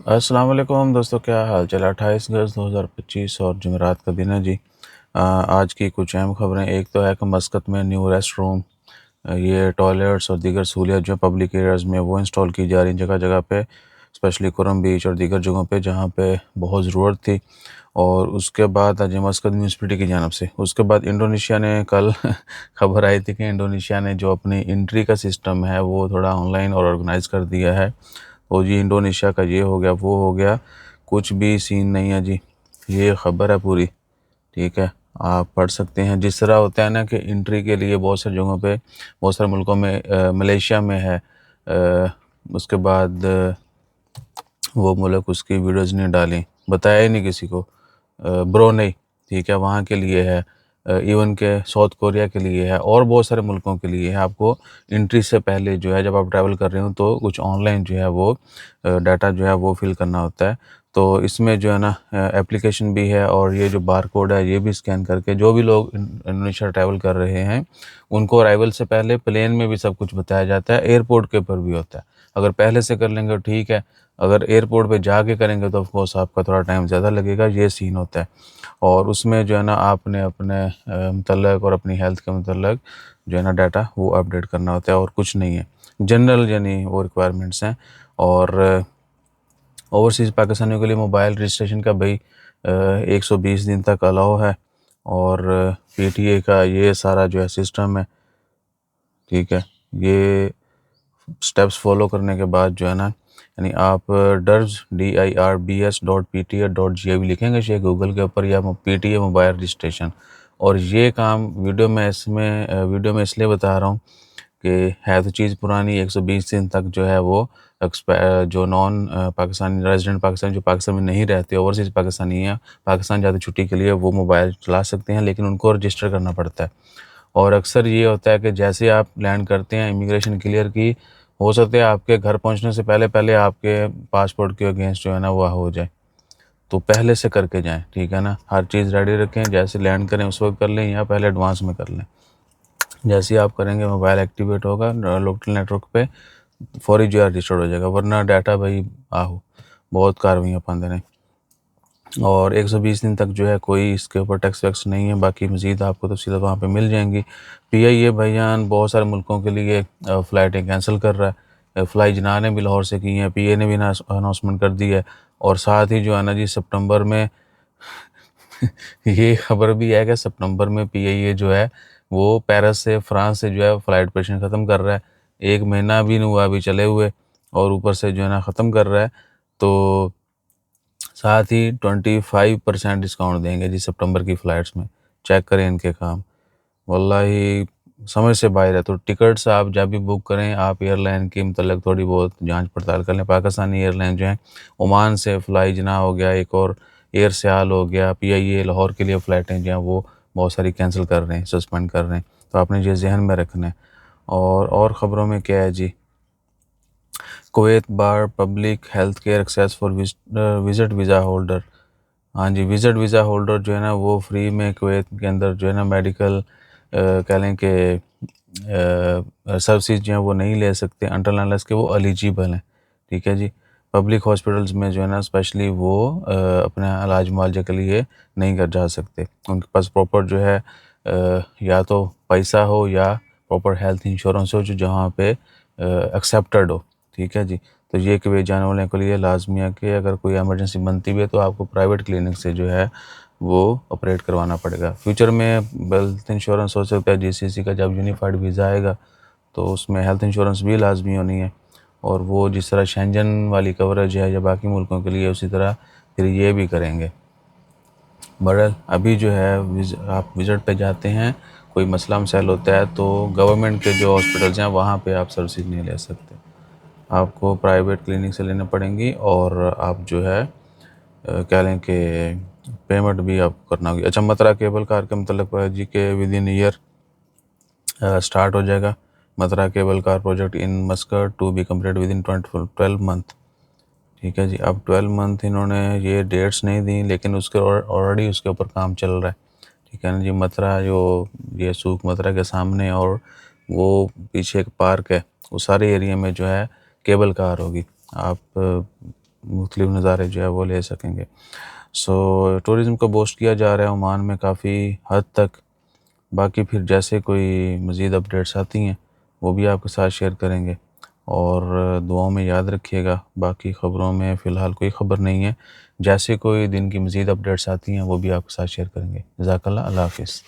السلام علیکم دوستوں، کیا حال چال؟ 28 اگست 2025 اور جمعرات کا دن ہے جی۔ آج کی کچھ اہم خبریں، ایک تو ہے کہ مسقط میں نیو ریسٹ روم، یہ ٹوائلٹس اور دیگر سہولیات جو پبلک ایریاز میں وہ انسٹال کی جا رہی ہیں جگہ جگہ پہ، اسپیشلی کرم بیچ اور دیگر جگہوں پہ جہاں پہ بہت ضرورت تھی۔ اور اس کے بعد آج مسقط میونسپلٹی کی جانب سے، اس کے بعد انڈونیشیا نے کل خبر آئی تھی کہ انڈونیشیا نے جو اپنی انٹری کا سسٹم ہے وہ تھوڑا آن لائن اور آرگنائز کر دیا ہے۔ تو جی انڈونیشیا کا یہ ہو گیا وہ ہو گیا، کچھ بھی سین نہیں ہے جی، یہ خبر ہے پوری، ٹھیک ہے، آپ پڑھ سکتے ہیں۔ جس طرح ہوتا ہے نا کہ انٹری کے لیے بہت ساری جگہوں پہ، بہت سارے ملکوں میں، ملیشیا میں ہے، اس کے بعد وہ ملک اس کی ویڈیوز نہیں ڈالیں، بتایا ہی نہیں کسی کو، برونئی، ٹھیک ہے، وہاں کے لیے ہے، ایون کہ ساؤتھ کوریا کے لیے ہے، اور بہت سارے ملکوں کے لیے ہے۔ آپ کو انٹری سے پہلے جو ہے، جب آپ ٹریول کر رہے ہوں تو کچھ آن لائن جو ہے وہ ڈیٹا جو ہے وہ فل کرنا ہوتا ہے۔ تو اس میں جو ہے نا اپلیکیشن بھی ہے، اور یہ جو بار کوڈ ہے یہ بھی اسکین کر کے جو بھی لوگ انڈونیشیا ٹریول کر رہے ہیں ان کو ارائیول سے پہلے پلین میں بھی سب کچھ بتایا جاتا ہے، ایئرپورٹ کے اوپر بھی ہوتا ہے۔ اگر پہلے سے کر لیں گے ٹھیک ہے، اگر ایئرپورٹ پہ جا کے کریں گے تو آف کورس آپ کا تھوڑا ٹائم زیادہ لگے گا، یہ سین ہوتا ہے۔ اور اس میں جو ہے نا آپ نے اپنے متعلق اور اپنی ہیلتھ کے متعلق جو ہے نا ڈیٹا وہ اپڈیٹ کرنا ہوتا ہے، اور کچھ نہیں ہے، جنرل یعنی وہ ریکوائرمنٹس ہیں۔ اور اوورسیز پاکستانیوں کے لیے موبائل رجسٹریشن کا بھائی 120 دن تک الاؤ ہے، اور پی ٹی اے کا یہ سارا جو ہے سسٹم ہے، ٹھیک ہے، یہ سٹیپس فالو کرنے کے بعد جو ہے نا، یعنی آپ dirbs.pta.gov لکھیں گے شیخ گوگل کے اوپر، یا P T A mobile registration, اور یہ کام ویڈیو میں اس لیے بتا رہا ہوں کہ ہے تو چیز پرانی، 120 دن تک جو ہے وہ جو نان پاکستانی ریزیڈنٹ پاکستانی جو پاکستان میں نہیں رہتے، اوورسیز پاکستانی ہیں، پاکستان جاتے چھٹی کے لیے، وہ موبائل چلا سکتے ہیں، لیکن ان کو رجسٹر کرنا پڑتا ہے۔ اور اکثر یہ ہوتا ہے کہ جیسے آپ لینڈ کرتے ہیں، امیگریشن کلیئر کی، ہو سکتا ہے آپ کے گھر پہنچنے سے پہلے آپ کے پاسپورٹ کے اگینسٹ جو ہے نا وہ ہو جائے، تو پہلے سے کر کے جائیں، ٹھیک ہے نا، ہر چیز ریڈی رکھیں، جیسے لینڈ کریں اس وقت کر لیں یا پہلے ایڈوانس میں کر لیں۔ جیسے ہی آپ کریں گے موبائل ایکٹیویٹ ہوگا لوکل نیٹ ورک پہ، فوری جو ہے رجسٹرڈ ہو جائے گا، ورنہ ڈیٹا بھائی بہت کاروائیاں پاندے نے۔ اور 120 دن تک جو ہے کوئی اس کے اوپر ٹیکس ویکس نہیں ہے، باقی مزید آپ کو تفصیلات وہاں پہ مل جائیں گی۔ پی آئی اے بھائیان بہت سارے ملکوں کے لیے فلائٹیں کینسل کر رہا ہے، فلائی جناح نے بھی لاہور سے کی ہیں، پی اے نے بھی اناؤنسمنٹ کر دی ہے، اور ساتھ ہی جو ہے نا جی سپٹمبر میں یہ خبر بھی ہے کہ سپٹمبر میں پی آئی اے جو ہے وہ پیرس سے، فرانس سے جو ہے فلائٹ آپریشن ختم کر رہا ہے، 1 مہینہ بھی نہیں ہوا ابھی چلے ہوئے، اور اوپر سے جو ہے نا ختم کر رہا ہے، تو ساتھ ہی 25% ڈسکاؤنٹ دیں گے جی سپٹمبر کی فلائٹس میں۔ چیک کریں ان کے کام، واللہ سمجھ سے باہر ہے۔ تو ٹکٹس آپ جب بھی بک کریں، آپ ایئر لائن کے متعلق تھوڑی بہت جانچ پڑتال کر لیں۔ پاکستانی ایئر لائن جو ہیں، عمان سے فلائی جناح ہو گیا، ایک اور ایئر سیال ہو گیا، پی آئی اے لاہور کے لیے فلائٹیں جو ہیں وہ بہت ساری کینسل کر رہے ہیں، سسپینڈ کر رہے ہیں، تو آپ نے یہ ذہن میں رکھنا ہے۔ اور خبروں میں کیا ہے جی، کویت بار public health care access for visit visa holder, ہاں جی، وزٹ ویزا ہولڈر جو ہے نا وہ فری میں کویت کے اندر جو ہے نا میڈیکل کہہ لیں کہ سروسز جو ہیں وہ نہیں لے سکتے انٹل انلیس کہ وہ ایلیجیبل ہیں، ٹھیک ہے جی۔ پبلک ہاسپٹلز میں جو ہے نا اسپیشلی وہ اپنا علاج معالجے کے لیے نہیں کر جا سکتے، ان کے پاس پراپر جو ہے یا تو پیسہ ہو یا پراپر ہیلتھ انشورنس ہو جو جہاں پہ ایکسیپٹڈ ہو، ٹھیک ہے جی۔ تو یہ کہ جانے والے کے لیے لازمی ہے کہ اگر کوئی ایمرجنسی بنتی بھی ہے تو آپ کو پرائیویٹ کلینک سے جو ہے وہ آپریٹ کروانا پڑے گا۔ فیوچر میں ہیلتھ انشورنس ہو سکتا ہے، جی سی سی کا جب یونیفائڈ ویزا آئے گا تو اس میں ہیلتھ انشورنس بھی لازمی ہونی ہے، اور وہ جس طرح شینجن والی کوریج ہے یا باقی ملکوں کے لیے، اسی طرح پھر یہ بھی کریں گے۔ بہرحال ابھی جو ہے آپ وزٹ پہ جاتے ہیں، کوئی مسئلہ مسائل ہوتا ہے تو گورنمنٹ کے جو ہاسپٹلز ہیں وہاں پہ آپ سروسز نہیں لے سکتے، آپ کو پرائیویٹ کلینک سے لینا پڑیں گی، اور آپ جو ہے کہہ لیں کہ پیمنٹ بھی آپ کو کرنا ہوگی۔ اچھا، مترا کیبل کار کے متعلق جی کہ ود ان ایئر سٹارٹ ہو جائے گا Mutrah cable car project in Muscat to be complete within 12 month, ٹھیک ہے جی۔ اب 12 منتھ انہوں نے یہ ڈیٹس نہیں دیں، لیکن اس کے آلریڈی اس کے اوپر کام چل رہا ہے، ٹھیک ہے نا جی۔ مترا جو یہ سوق مترا کے سامنے اور وہ پیچھے ایک پارک ہے، وہ سارے ایریا میں جو ہے کیبل کار ہوگی، آپ مختلف نظارے جو ہے وہ لے سکیں گے۔ سو ٹورزم کو بوسٹ کیا جا رہا ہے عمان میں کافی حد تک۔ باقی پھر جیسے کوئی مزید اپڈیٹس آتی ہیں وہ بھی آپ کے ساتھ شیئر کریں گے، اور دعاؤں میں یاد رکھیے گا۔ باقی خبروں میں فی الحال کوئی خبر نہیں ہے، جیسے کوئی دن کی مزید اپڈیٹس آتی ہیں وہ بھی آپ کے ساتھ شیئر کریں گے۔ جزاک اللہ، اللہ حافظ۔